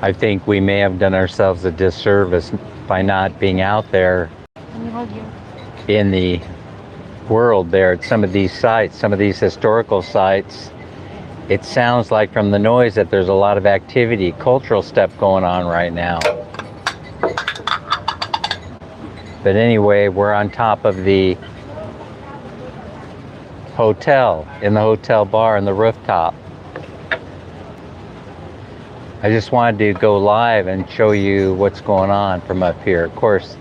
I think we may have done ourselves a disservice by not being out there in the world there at some of these sites, some of these historical sites. It sounds like from the noise that there's a lot of activity, cultural stuff going on right now. But anyway, we're on top of the hotel, in the hotel bar, in the rooftop. I just wanted to go live and show you what's going on from up here. Of course,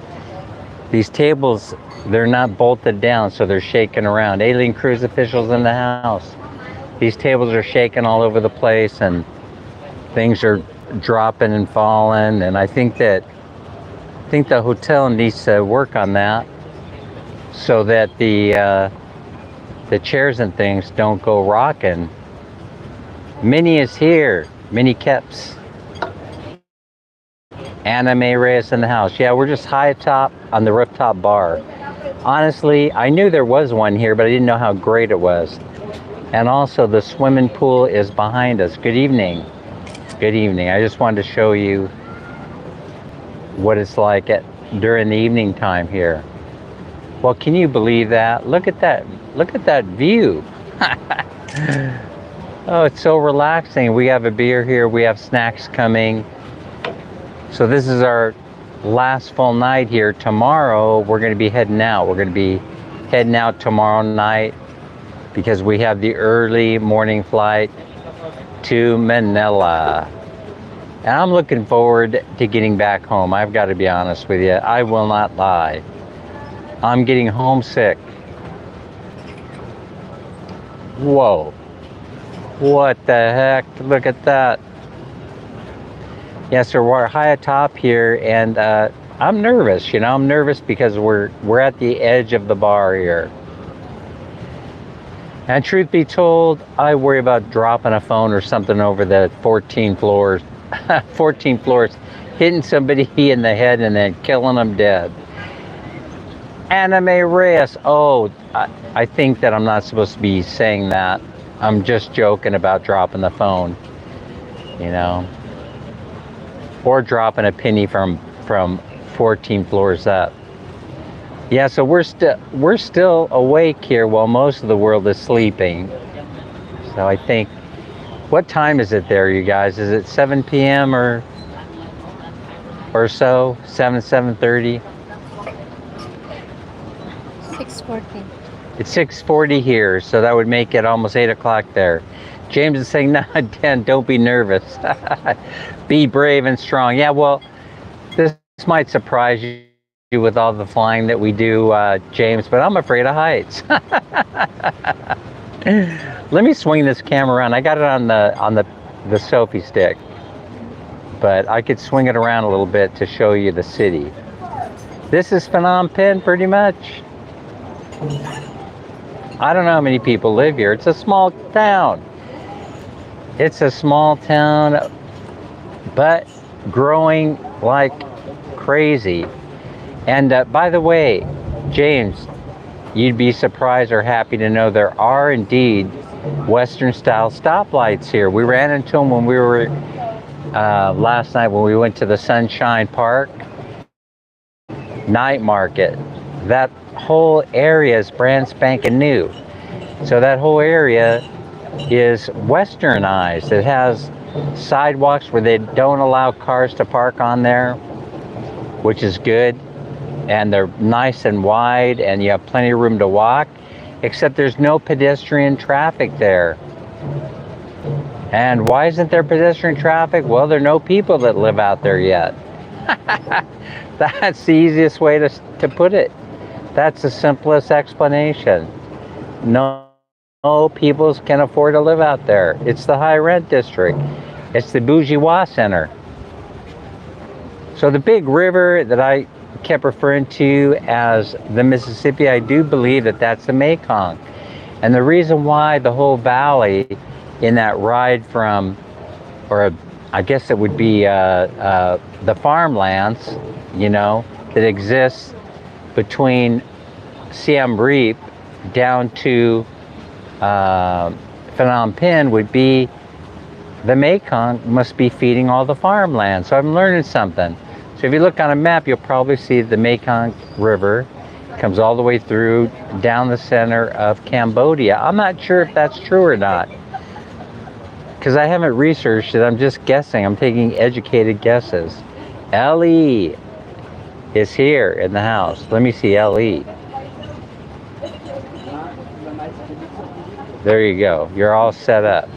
these tables, they're not bolted down, so they're shaking around. Alien cruise officials in the house. These tables are shaking all over the place, and things are dropping and falling. And I think the hotel needs to work on that so that the chairs and things don't go rocking. Minnie is here. Minnie Keps. Anime Reyes in the house. Yeah, we're just high atop on the rooftop bar. Honestly, I knew there was one here, but I didn't know how great it was. And also the swimming pool is behind us. Good evening. Good evening. I just wanted to show you what it's like during the evening time here. Well, can you believe that? Look at that. Look at that view. Oh, it's so relaxing. We have a beer here. We have snacks coming. So this is our last full night here. Tomorrow, we're going to be heading out. We're going to be heading out tomorrow night because we have the early morning flight to Manila. And I'm looking forward to getting back home. I've got to be honest with you. I will not lie. I'm getting homesick. Whoa. What the heck? Look at that. Yes, sir, we're high atop here, and I'm nervous, you know. I'm nervous because we're at the edge of the bar here. And truth be told, I worry about dropping a phone or something over the 14 floors, 14 floors, hitting somebody in the head and then killing them dead. Anime Reyes. Oh, I think that I'm not supposed to be saying that. I'm just joking about dropping the phone, you know, or dropping a penny from 14 floors up. Yeah, so we're still awake here while most of the world is sleeping. So I think, what time is it there, you guys? Is it 7 p.m. or so? 7:30? 6:40. It's 6:40 here, so that would make it almost 8 o'clock there. James is saying, "No, Dan, don't be nervous. Be brave and strong." Yeah, well, this might surprise you with all the flying that we do, James, but I'm afraid of heights. Let me swing this camera around. I got it on the selfie stick, but I could swing it around a little bit to show you the city. This is Phnom Penh, pretty much. I don't know how many people live here. It's a small town. It's a small town, but growing like crazy. And by the way, James, you'd be surprised or happy to know there are indeed Western style stoplights here. We ran into them when we were last night when we went to the Sunshine Park night market. That whole area is brand spanking new. So that whole area is westernized. It has sidewalks where they don't allow cars to park on there, which is good. And they're nice and wide, and you have plenty of room to walk, except there's no pedestrian traffic there. And why isn't there pedestrian traffic? Well, there are no people that live out there yet. That's the easiest way to put it. That's the simplest explanation. No people can afford to live out there. It's the high rent district. It's the bourgeois center. So the big river that I kept referring to as the Mississippi, I do believe that that's the Mekong. And the reason why the whole valley in that ride from, or I guess it would be the farmlands, you know, that exists between Siem Reap down to Phnom Penh would be the Mekong must be feeding all the farmland. So I'm learning something. So if you look on a map, you'll probably see the Mekong River comes all the way through down the center of Cambodia. I'm not sure if that's true or not, because I haven't researched it. I'm just guessing. I'm taking educated guesses. Ellie is here in the house. Let me see Ellie. There you go. You're all set up.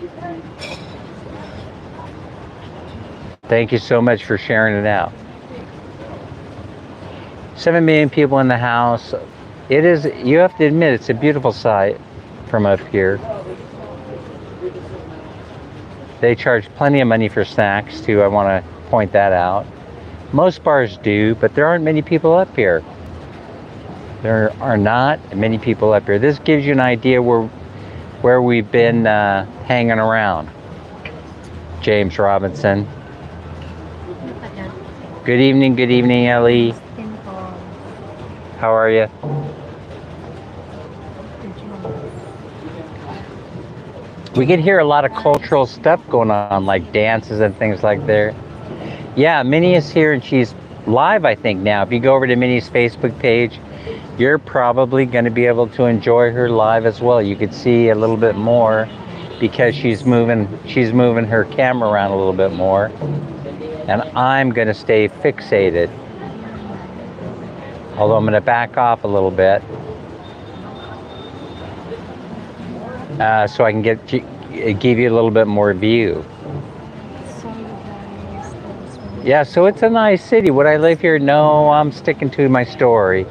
Thank you so much for sharing it out. 7 million people in the house. It is, you have to admit, it's a beautiful sight from up here. They charge plenty of money for snacks too. I want to point that out. Most bars do, but there aren't many people up here. There are not many people up here. This gives you an idea where we've been hanging around. James Robinson. Good evening, Ellie. How are you? We can hear a lot of cultural stuff going on, like dances and things like that. Yeah, Minnie is here and she's live, I think, now. If you go over to Minnie's Facebook page, you're probably going to be able to enjoy her live as well. You could see a little bit more because she's moving her camera around a little bit more. And I'm going to stay fixated. Although I'm going to back off a little bit. So I can give you a little bit more view. Yeah, so it's a nice city. Would I live here? No, I'm sticking to my story.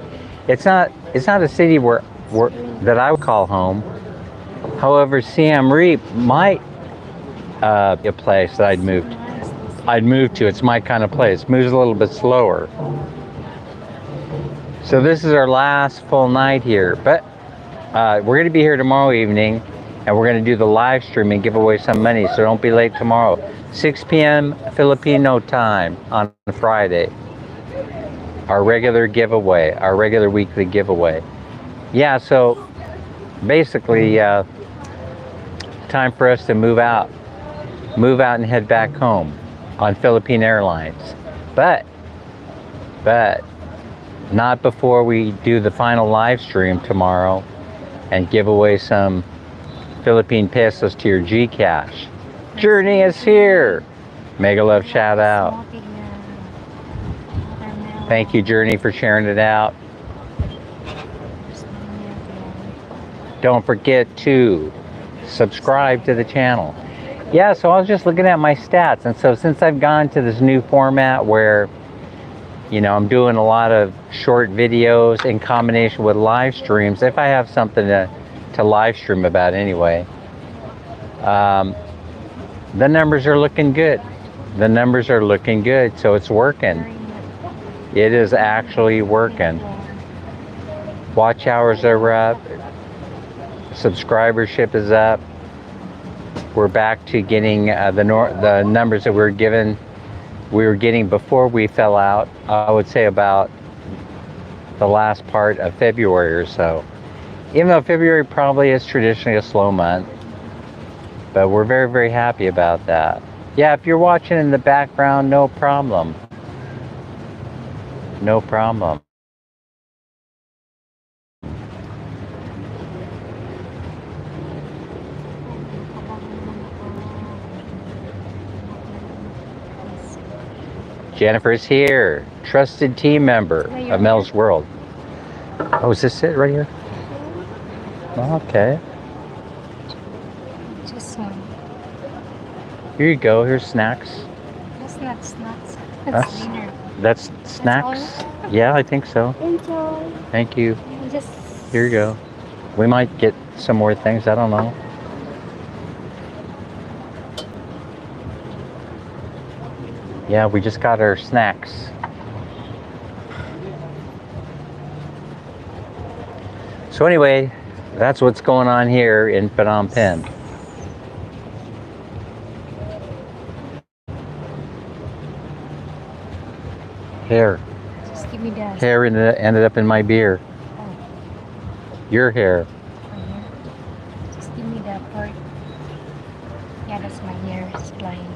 It's not a city where that I would call home. However, Siem Reap might be a place that I'd move to. It's my kind of place. Moves a little bit slower. So this is our last full night here, but we're going to be here tomorrow evening, and we're going to do the live stream and give away some money. So don't be late tomorrow. 6 p.m. Filipino time on Friday. Our regular giveaway, our regular weekly giveaway. Yeah, so basically, time for us to move out and head back home on Philippine Airlines. But not before we do the final live stream tomorrow and give away some Philippine pesos to your Gcash. Journey is here. Mega love shout out. Thank you, Journey, for sharing it out. Don't forget to subscribe to the channel. Yeah, so I was just looking at my stats, and so since I've gone to this new format where, you know, I'm doing a lot of short videos in combination with live streams, if I have something to live stream about anyway, the numbers are looking good. The numbers are looking good, so it's working. It is actually working. Watch hours are up. Subscribership is up. We're back to getting the numbers that we were getting before we fell out. I would say about the last part of February or so. Even though February probably is traditionally a slow month, but we're very, very happy about that. Yeah, if you're watching in the background, no problem. No problem. Jennifer's here, trusted team member of Mel's World. Oh, is this it right here? Okay. Just Here you go. Here's snacks. That's not snacks. That's dinner. That's snacks? Yeah, I think so. Enjoy. Thank you. Just Here you go. We might get some more things. I don't know. Yeah, we just got our snacks. So anyway, that's what's going on here in Phnom Penh. Hair. Just give me that. Hair ended up in my beer. Oh. Your hair. My hair. Just give me that part. Yeah, that's my hair. flying.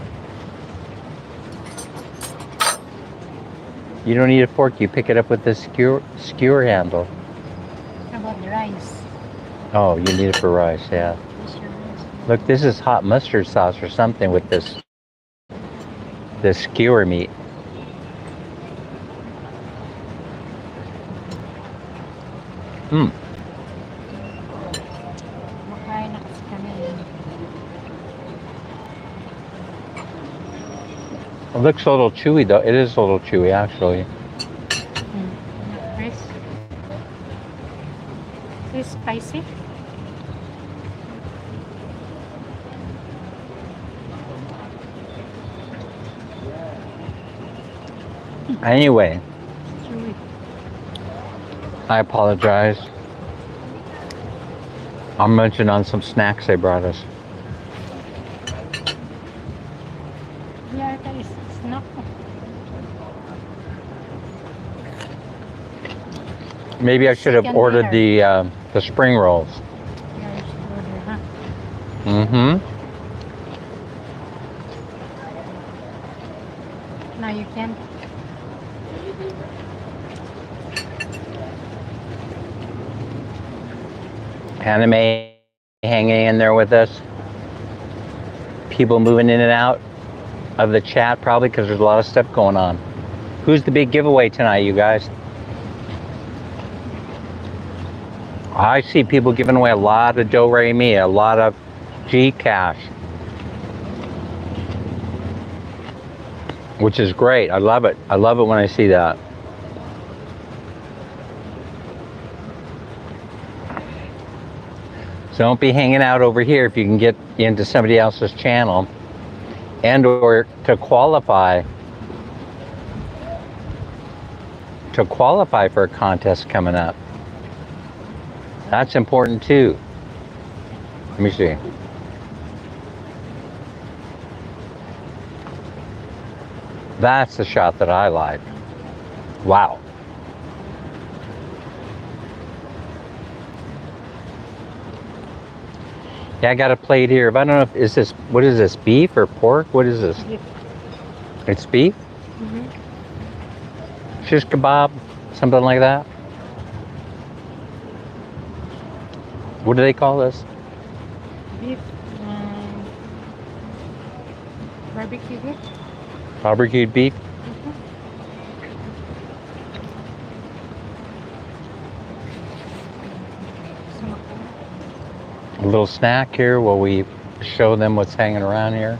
You don't need a fork. You pick it up with the skewer handle. How about the rice? Oh, you need it for rice, yeah. Where's your rice? Look, this is hot mustard sauce or something with this skewer meat. Hmm. Makain na kasi kami. It looks a little chewy though. It is a little chewy actually. Rice. Is it spicy? Anyway, Chewy. I apologize. I'm munching on some snacks they brought us. Yeah, that is snack. Maybe I should have Chicken ordered the spring rolls. Yeah, you should order, huh? Mm-hmm. No, you can't. Anime hanging in there with us. People moving in and out of the chat probably because there's a lot of stuff going on. Who's the big giveaway tonight, you guys? I see people giving away a lot of Do-Re-Mi, a lot of G-Cash. Which is great. I love it. I love it when I see that. So don't be hanging out over here if you can get into somebody else's channel and or to qualify for a contest coming up. That's important too. Let me see. That's the shot that I like. Wow. Yeah, I got a plate here. But I don't know if what is this, beef or pork? What is this? Beef. It's beef? Shish kebab, something like that. What do they call this? Beef. Barbecue beef. Barbecued beef? A little snack here while we show them what's hanging around here.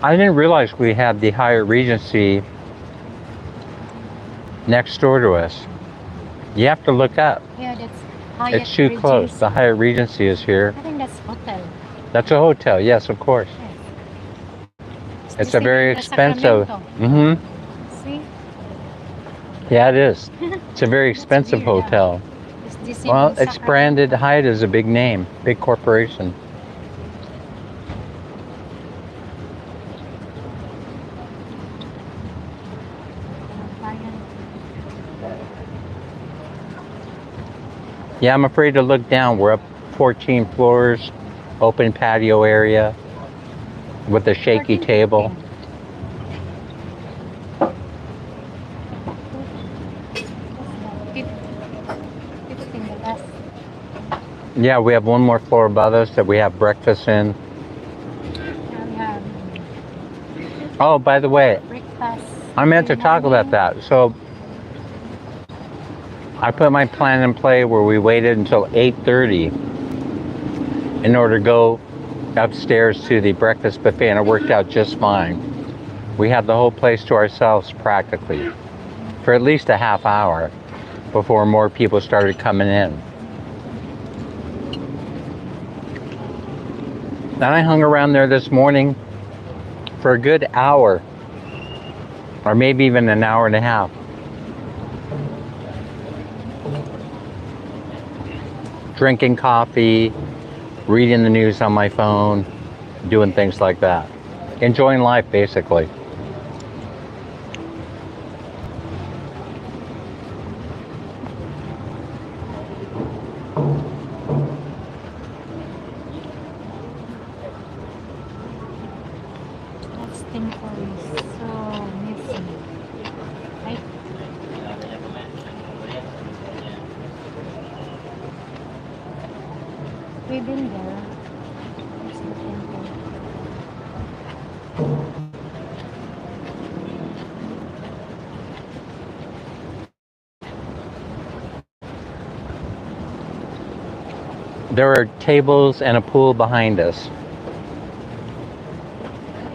I didn't realize we had the Hyatt Regency next door to us. You have to look up. Yeah, that's Hyatt It's too close. Regency. The Hyatt Regency is here. I think that's hotel. That's a hotel, yes, of course. Yes. It's a very the expensive. Sacramento. Mm-hmm. See? Yeah, it is. It's a very expensive weird, hotel. It's the same Well, in it's Sacramento. branded Hyatt as a big name, big corporation. Yeah, I'm afraid to look down. We're up 14 floors, open patio area with a shaky 14, table. 15, the last. Yeah, we have one more floor above us that we have breakfast in. Now we have Oh, by the way, breakfast. I meant to in the talk about morning. that. So I put my plan in play where we waited until 8:30 in order to go upstairs to the breakfast buffet, and it worked out just fine. We had the whole place to ourselves practically for at least a half hour before more people started coming in. Then I hung around there this morning for a good hour, or maybe even an hour and a half. Drinking coffee, reading the news on my phone, doing things like that. Enjoying life, basically. temple is so missing. Right? We've been there. It's the temple. There are tables and a pool behind us.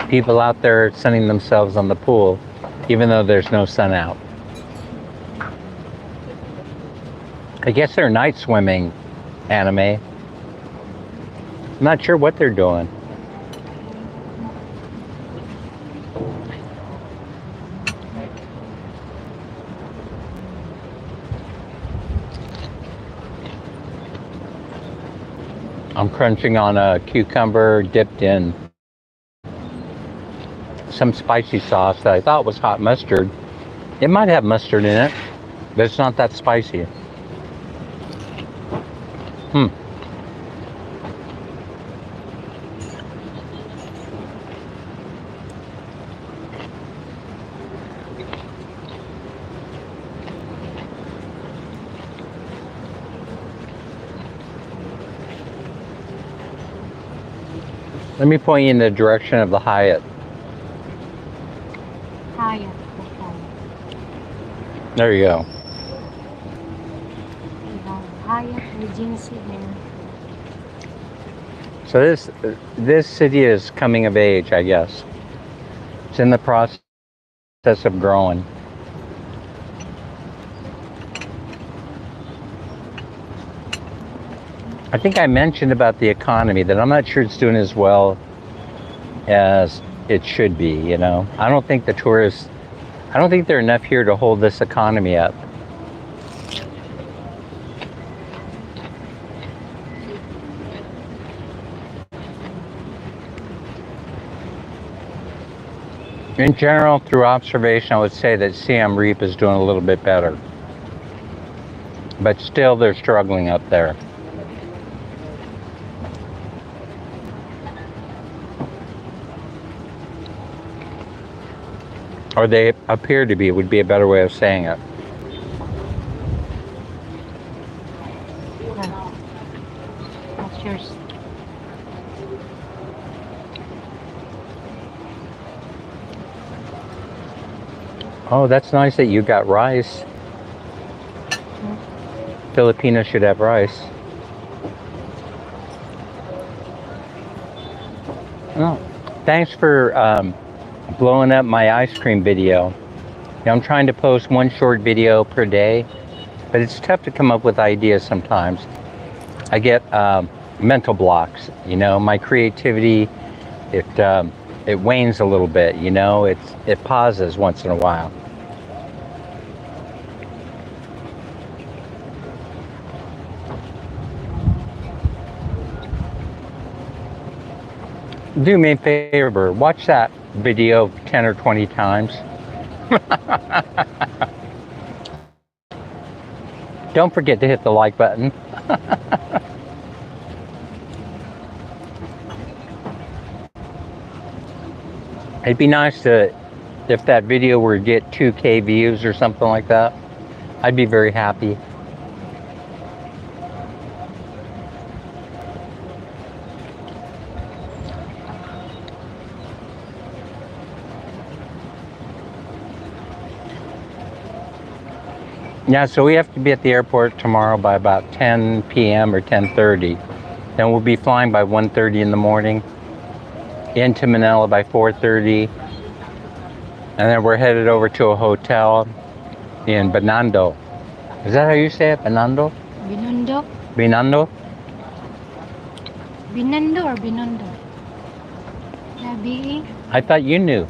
People out there sunning themselves on the pool, even though there's no sun out. I guess they're night swimming, anime. I'm not sure what they're doing. I'm crunching on a cucumber dipped in some spicy sauce that I thought was hot mustard. It might have mustard in it, but it's not that spicy. Let me point you in the direction of the Hyatt. Hyatt. There you go. We have Hyatt Regency there. So this city is coming of age, I guess. It's in the process of growing. I think I mentioned about the economy that I'm not sure it's doing as well as it should be, you know. I don't think there are enough here to hold this economy up. In general, through observation, I would say that Siem Reap is doing a little bit better. But still, they're struggling up there. Or they appear to be, would be a better way of saying it. That's yours. Oh, that's nice that you got rice. Filipinos should have rice. Oh, thanks for blowing up my ice cream video. You know, I'm trying to post one short video per day, but it's tough to come up with ideas sometimes. I get mental blocks, you know, my creativity, it wanes a little bit, you know, it pauses once in a while. Do me a favor, watch that video 10 or 20 times. Don't forget to hit the like button. It'd be nice if that video were to get 2K views or something like that. I'd be very happy. Yeah, so we have to be at the airport tomorrow by about 10 p.m. or 10:30. Then we'll be flying by 1:30 in the morning into Manila by 4:30. And then we're headed over to a hotel in Binondo. Is that how you say it? Binondo? Binondo? Binondo? Binondo or Binondo? Yeah, B-E? I thought you knew.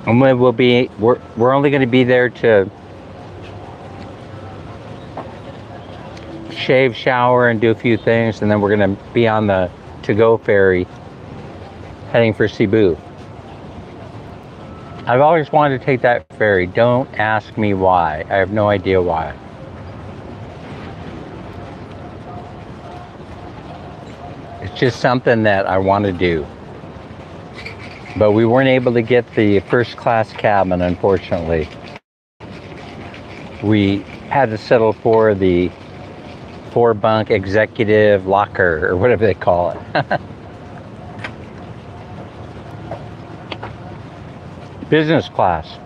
And we're only going to be there to shave, shower, and do a few things, and then we're going to be on the to-go ferry heading for Cebu. I've always wanted to take that ferry. Don't ask me why. I have no idea why. It's just something that I want to do. But we weren't able to get the first class cabin, unfortunately. We had to settle for the 4-bunk executive locker, or whatever they call it. Business class.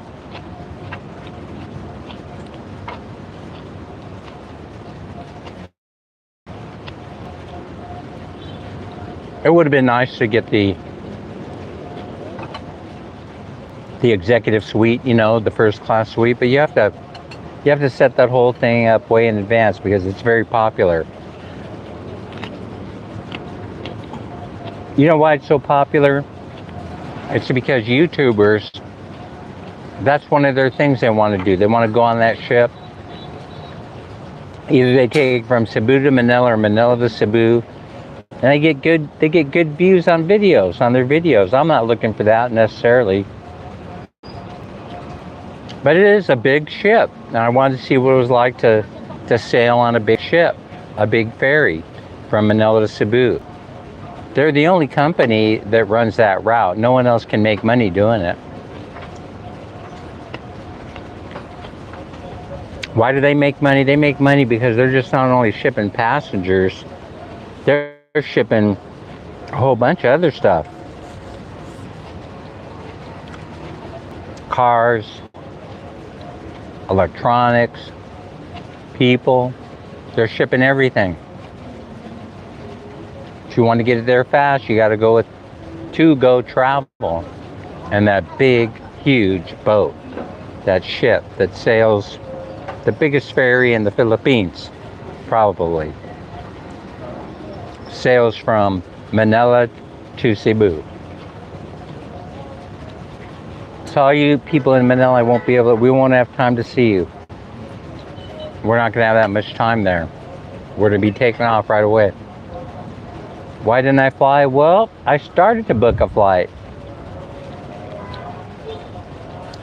It would have been nice to get the executive suite, you know, the first class suite, but you have to set that whole thing up way in advance because it's very popular. You know why it's so popular? It's because YouTubers, that's one of their things they want to do. They want to go on that ship. Either they take it from Cebu to Manila or Manila to Cebu, and they get good views on their videos. I'm not looking for that necessarily. But it is a big ship, and I wanted to see what it was like to sail on a big ship, a big ferry from Manila to Cebu. They're the only company that runs that route. No one else can make money doing it. Why do they make money? They make money because they're just not only shipping passengers, they're shipping a whole bunch of other stuff. Cars, electronics, people, they're shipping everything. If you want to get it there fast, you got to go with to-go travel. And that big, huge boat, that ship that sails the biggest ferry in the Philippines, probably, sails from Manila to Cebu. So all you people in Manila we won't have time to see you. We're not gonna have that much time there. We're gonna be taking off right away. Why didn't I fly? Well, I started to book a flight.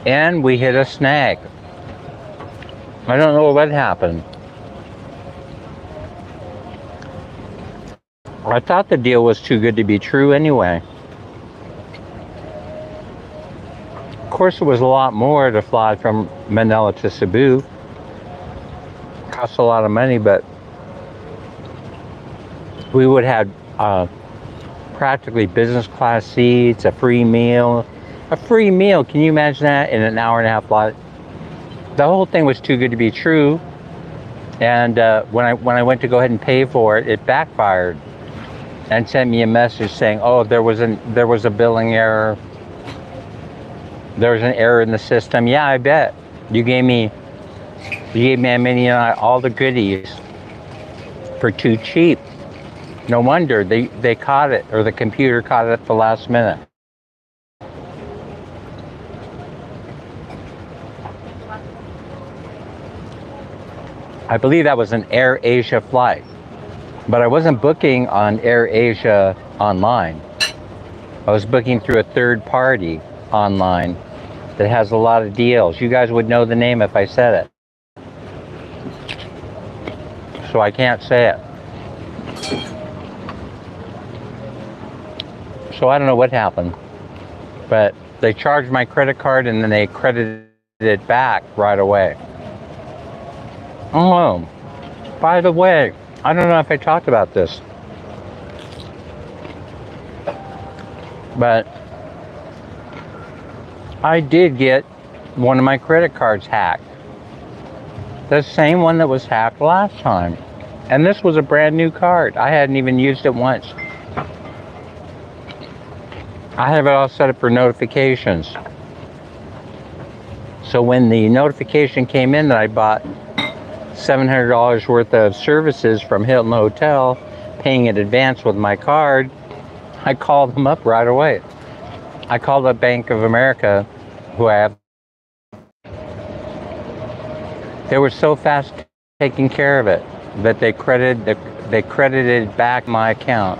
And we hit a snag. I don't know what happened. I thought the deal was too good to be true anyway. Of course, it was a lot more to fly from Manila to Cebu. Cost a lot of money, but we would have practically business class seats, a free meal. A free meal, can you imagine that, in an hour and a half flight? The whole thing was too good to be true. And when I went to go ahead and pay for it, it backfired and sent me a message saying, oh, there was a billing error. There was an error in the system. Yeah, I bet. You gave me Minnie and I all the goodies for too cheap. No wonder they caught it, or the computer caught it at the last minute. I believe that was an Air Asia flight, but I wasn't booking on Air Asia online. I was booking through a third party online that has a lot of deals. You guys would know the name if I said it. So I can't say it. So I don't know what happened, but they charged my credit card and then they credited it back right away. Oh, by the way, I don't know if I talked about this, but I did get one of my credit cards hacked. The same one that was hacked last time. And this was a brand new card. I hadn't even used it once. I have it all set up for notifications. So when the notification came in that I bought $700 worth of services from Hilton Hotel, paying in advance with my card, I called them up right away. I called up Bank of America, who I have. They were so fast taking care of it that they credited back my account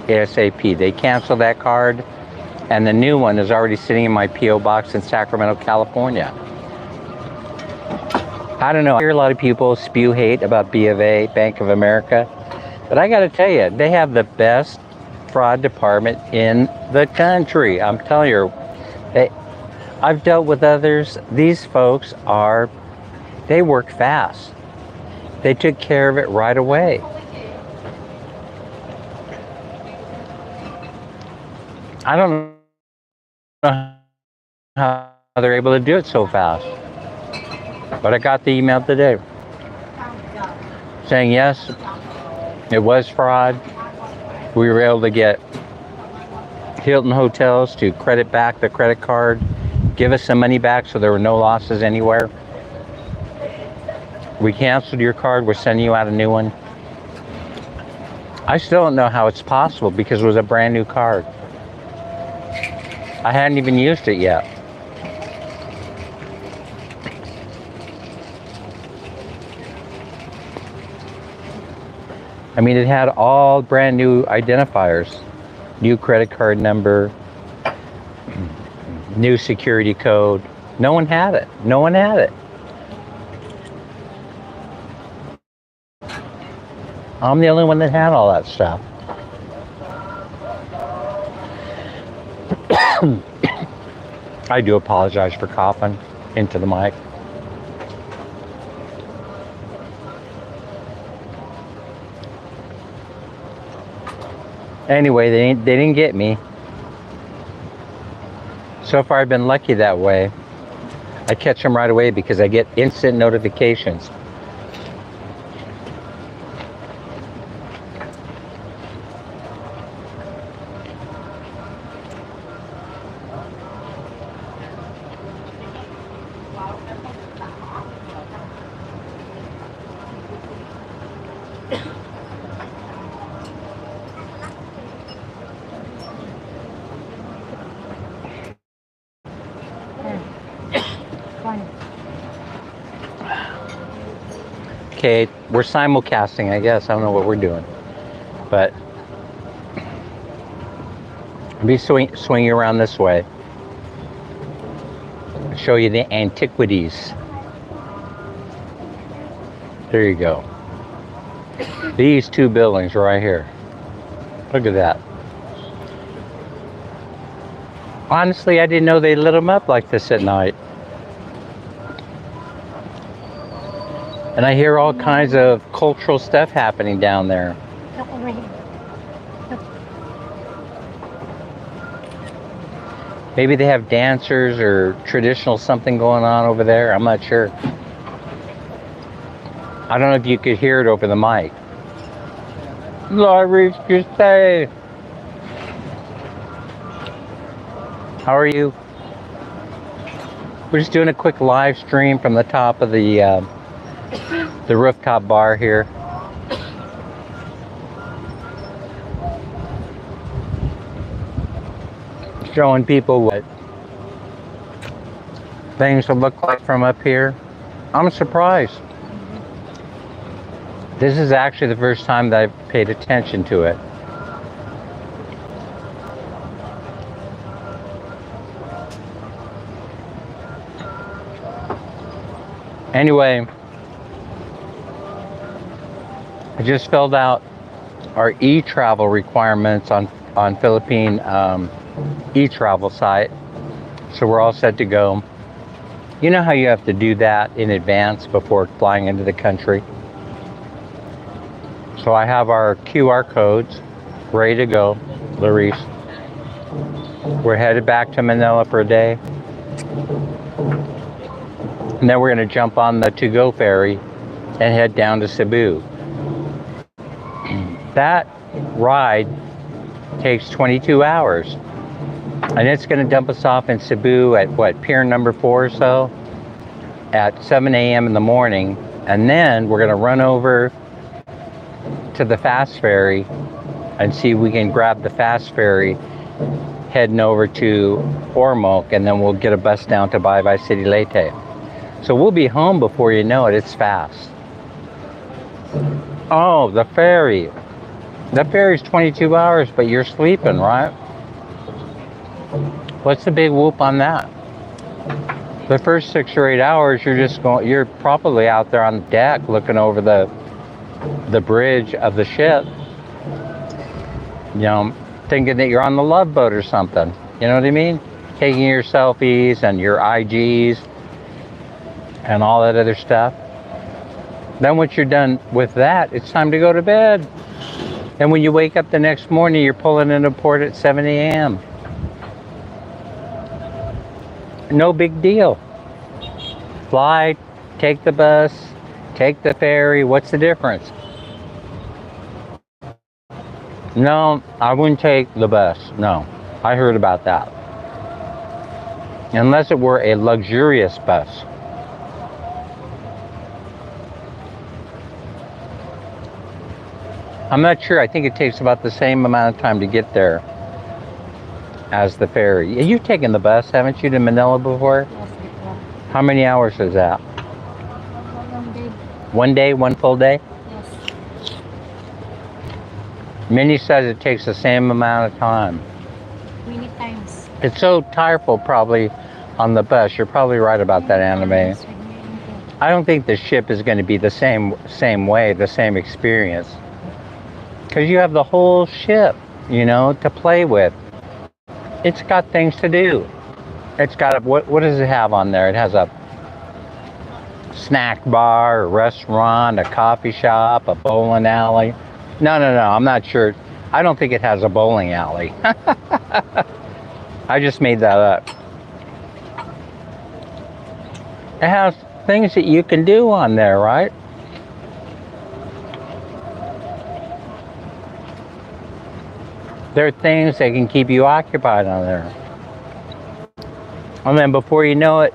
ASAP. They canceled that card, and the new one is already sitting in my P.O. box in Sacramento, California. I don't know, I hear a lot of people spew hate about B of A, Bank of America, but I gotta tell you, they have the best fraud department in the country. I'm telling you, I've dealt with others. These folks they work fast. They took care of it right away. I don't know how they're able to do it so fast. But I got the email today saying yes, it was fraud. We were able to get Hilton Hotels to credit back the credit card, give us some money back so there were no losses anywhere. We canceled your card, we're sending you out a new one. I still don't know how it's possible because it was a brand new card. I hadn't even used it yet. I mean, it had all brand new identifiers. New credit card number, new security code. No one had it. No one had it. I'm the only one that had all that stuff. I do apologize for coughing into the mic. Anyway, they didn't get me. So far, I've been lucky that way. I catch them right away because I get instant notifications. Okay, we're simulcasting, I guess. I don't know what we're doing. But be swinging around this way. Show you the antiquities. There you go. These two buildings right here. Look at that. Honestly, I didn't know they lit them up like this at night. And I hear all kinds of cultural stuff happening down there. Look over here. Look. Maybe they have dancers or traditional something going on over there. I'm not sure. I don't know if you could hear it over the mic. Lord, you say. How are you? We're just doing a quick live stream from the top of the rooftop bar here. Showing people what things will look like from up here. I'm surprised. This is actually the first time that I've paid attention to it. Anyway, I just filled out our e-travel requirements on Philippine e-travel site, so we're all set to go. You know how you have to do that in advance before flying into the country? So I have our QR codes ready to go, Larice. We're headed back to Manila for a day. And then we're going to jump on the to-go ferry and head down to Cebu. That ride takes 22 hours. And it's going to dump us off in Cebu at what, pier number 4 or so? At 7 a.m. in the morning. And then we're going to run over to the fast ferry and see if we can grab the fast ferry heading over to Ormoc, and then we'll get a bus down to Bye City Leyte. So we'll be home before you know it. It's fast. Oh, the ferry. The ferry's 22 hours, but you're sleeping, right? What's the big whoop on that? The first 6 or 8 hours, you're probably out there on the deck looking over the bridge of the ship. You know, thinking that you're on the Love Boat or something. You know what I mean? Taking your selfies and your IGs and all that other stuff. Then once you're done with that, it's time to go to bed. And when you wake up the next morning, you're pulling into port at 7 a.m. No big deal. Fly, take the bus, take the ferry. What's the difference? No, I wouldn't take the bus. No, I heard about that. Unless it were a luxurious bus. I'm not sure. I think it takes about the same amount of time to get there as the ferry. You've taken the bus, haven't you, to Manila before? Yes, before. How many hours is that? 1 day. 1 day, one full day? Yes. Minnie says it takes the same amount of time. Many times. It's so tireful probably on the bus. You're probably right about that, Anime. Times when you're in there. I don't think the ship is going to be the same way, the same experience. Because you have the whole ship, you know, to play with. It's got things to do. It's got what does it have on there? It has a snack bar, a restaurant, a coffee shop, a bowling alley. No, I'm not sure. I don't think it has a bowling alley. I just made that up. It has things that you can do on there, right? There are things that can keep you occupied on there. And then before you know it,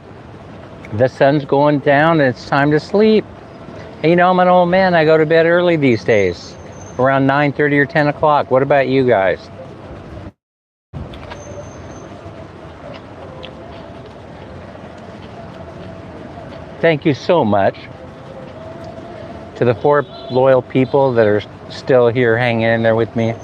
the sun's going down and it's time to sleep. And you know, I'm an old man. I go to bed early these days, around 9:30 or 10 o'clock. What about you guys? Thank you so much to the 4 loyal people that are still here hanging in there with me.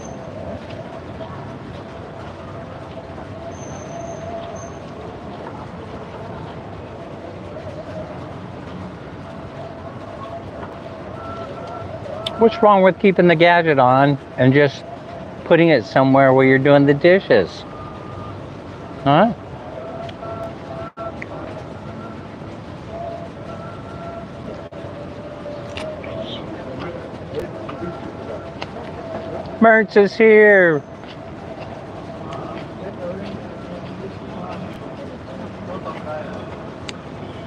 What's wrong with keeping the gadget on and just putting it somewhere where you're doing the dishes? Huh? Mertz is here.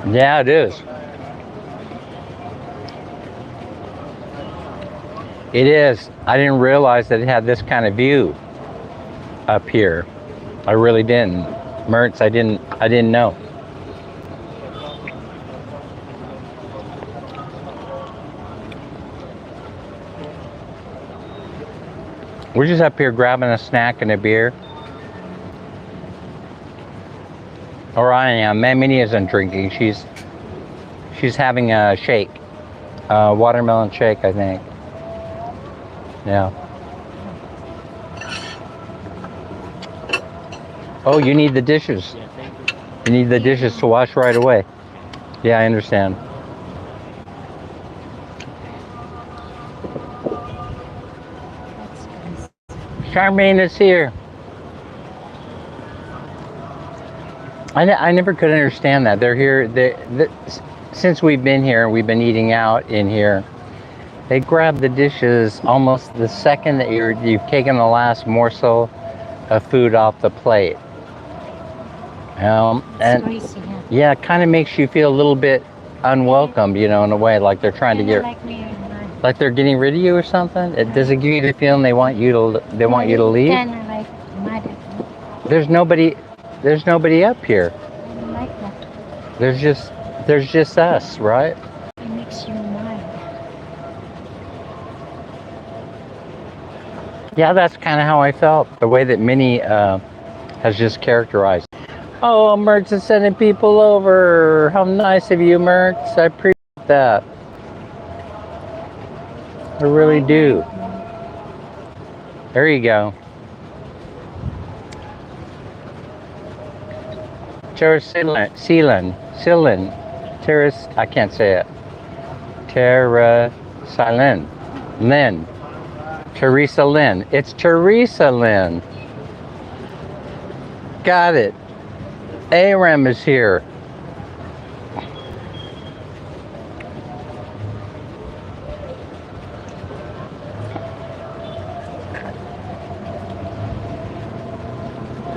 Yeah, it is. It is. I didn't realize that it had this kind of view up here. I really didn't. Mertz, I didn't know. We're just up here grabbing a snack and a beer. Or I am. Minnie isn't drinking. She's having a shake. A watermelon shake, I think. Yeah. Oh, you need the dishes. Yeah, thank you. You need the dishes to wash right away. Yeah, I understand. Charmaine is here. I never could understand that. They're here. Since we've been here, we've been eating out in here. They grab the dishes almost the second that you've taken the last morsel of food off the plate. And Spicy, yeah, it kind of makes you feel a little bit unwelcomed, you know, in a way, like they're trying to get, like they're getting rid of you or something. Does it give you the feeling they want you to leave? Kind of like mad at me. There's nobody up here. I don't like that. There's just us, right? It makes you mad. Yeah, that's kind of how I felt. The way that Minnie has just characterized. Oh, Mertz is sending people over. How nice of you, Mertz. I appreciate that. I really do. There you go. Terrace, I can't say it. Teresa Lynn. It's Teresa Lynn. Got it. Aram is here.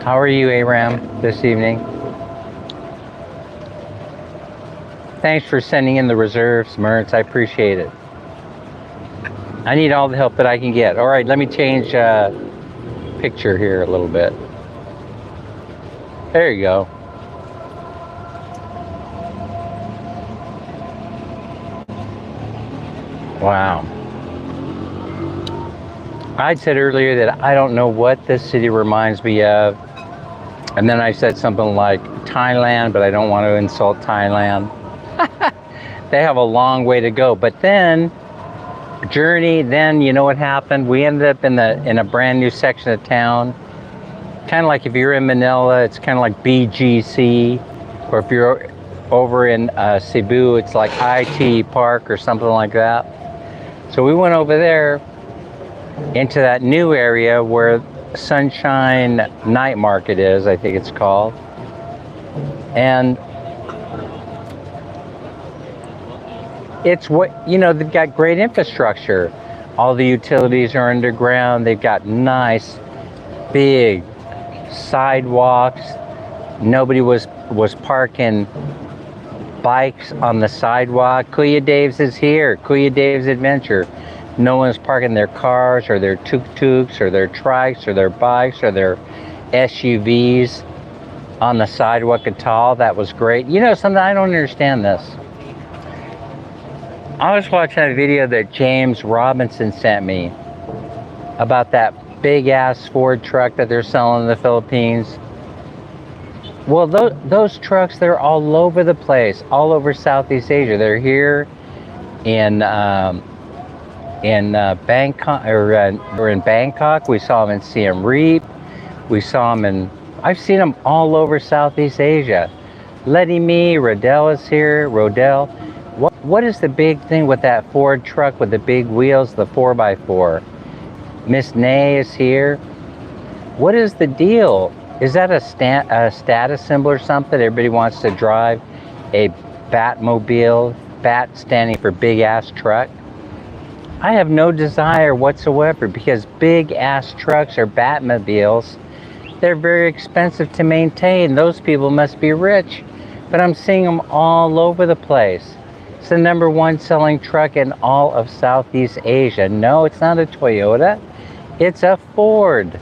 How are you, Aram, this evening? Thanks for sending in the reserves, Mertz. I appreciate it. I need all the help that I can get. All right, let me change picture here a little bit. There you go. Wow. I said earlier that I don't know what this city reminds me of. And then I said something like Thailand, but I don't want to insult Thailand. They have a long way to go. But then, journey, then you know what happened? We ended up in a brand new section of town. Kind of like if you're in Manila, it's kind of like BGC. Or if you're over in Cebu, it's like IT Park or something like that. So we went over there into that new area where Sunshine Night Market is, I think it's called. And it's what, you know, they've got great infrastructure. All the utilities are underground. They've got nice, big sidewalks. Nobody was parking bikes on the sidewalk. Kuya Dave's is here. Kuya Dave's Adventure. No one's parking their cars or their tuk-tuks or their trikes or their bikes or their SUVs on the sidewalk at all. That was great. You know something, I don't understand this. I was watching a video that James Robinson sent me about that big ass Ford truck that they're selling in the Philippines. Well, those trucks, they're all over the place, all over Southeast Asia. They're here in Bangkok, or in Bangkok. We saw them in Siem Reap. We saw them in, I've seen them all over Southeast Asia. Letty Me, Rodell is here, Rodell. What is the big thing with that Ford truck with the big wheels, the 4x4? Miss Nay is here. What is the deal? Is that a status symbol or something? Everybody wants to drive a Batmobile, Bat standing for big ass truck. I have no desire whatsoever, because big ass trucks or Batmobiles, they're very expensive to maintain. Those people must be rich. But I'm seeing them all over the place. It's the #1 selling truck in all of Southeast Asia. No, it's not a Toyota. It's a Ford.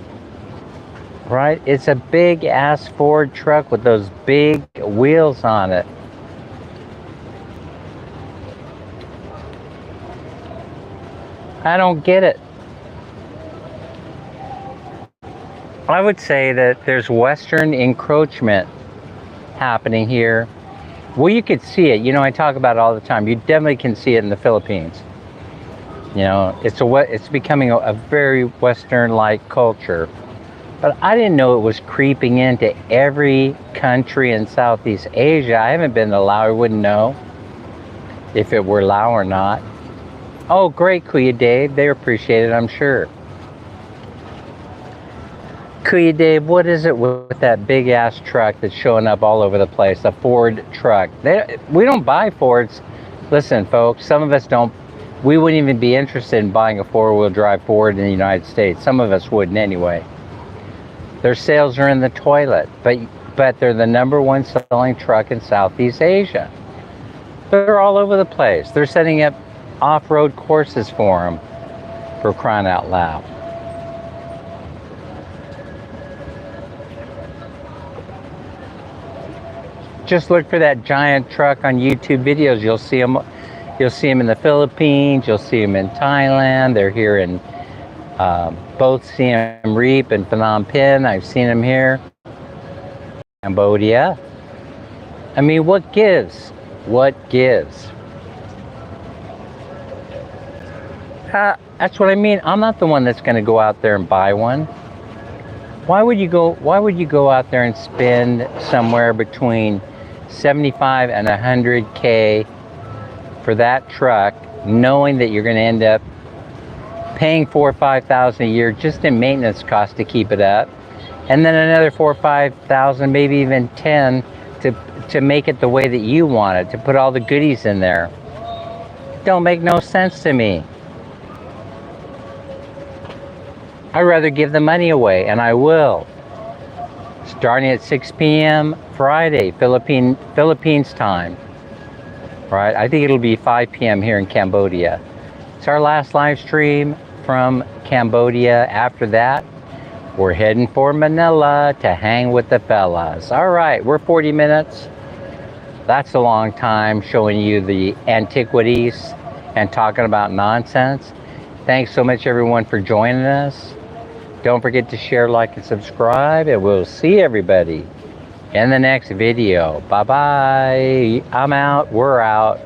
Right? It's a big ass Ford truck with those big wheels on it. I don't get it. I would say that there's Western encroachment happening here. Well, you could see it. You know, I talk about it all the time. You definitely can see it in the Philippines. You know, it's becoming a very Western-like culture. But I didn't know it was creeping into every country in Southeast Asia. I haven't been to Laos. I wouldn't know if it were Laos or not. Oh, great, Kuya Dave. They appreciate it, I'm sure. Kuya Dave, what is it with that big ass truck that's showing up all over the place? A Ford truck. We don't buy Fords. Listen, folks, some of us don't. We wouldn't even be interested in buying a four-wheel drive Ford in the United States. Some of us wouldn't anyway. Their sales are in the toilet, but they're the #1 selling truck in Southeast Asia. They're all over the place. They're setting up off-road courses for them, for crying out loud. Just look for that giant truck on YouTube videos. You'll see them. You'll see them in the Philippines. You'll see them in Thailand. They're here in both Siem Reap and Phnom Penh. I've seen them here. Cambodia. I mean, what gives? What gives? That's what I mean. I'm not the one that's going to go out there and buy one. Why would you go out there and spend somewhere between 75 and 100K for that truck, knowing that you're going to end up paying $4,000 or $5,000 a year just in maintenance costs to keep it up? and then another 4 or 5,000, maybe even 10 to make it the way that you want it, to put all the goodies in there. Don't make no sense to me. I'd rather give the money away, and I will. Starting at 6 p.m. Friday, Philippines time. Right? I think it'll be 5 p.m. here in Cambodia. It's our last live stream from Cambodia. After that, we're heading for Manila to hang with the fellas. All right, we're 40 minutes. That's a long time showing you the antiquities and talking about nonsense. Thanks so much, everyone, for joining us. Don't forget to share, like, and subscribe, and we'll see everybody in the next video. Bye-bye. I'm out. We're out.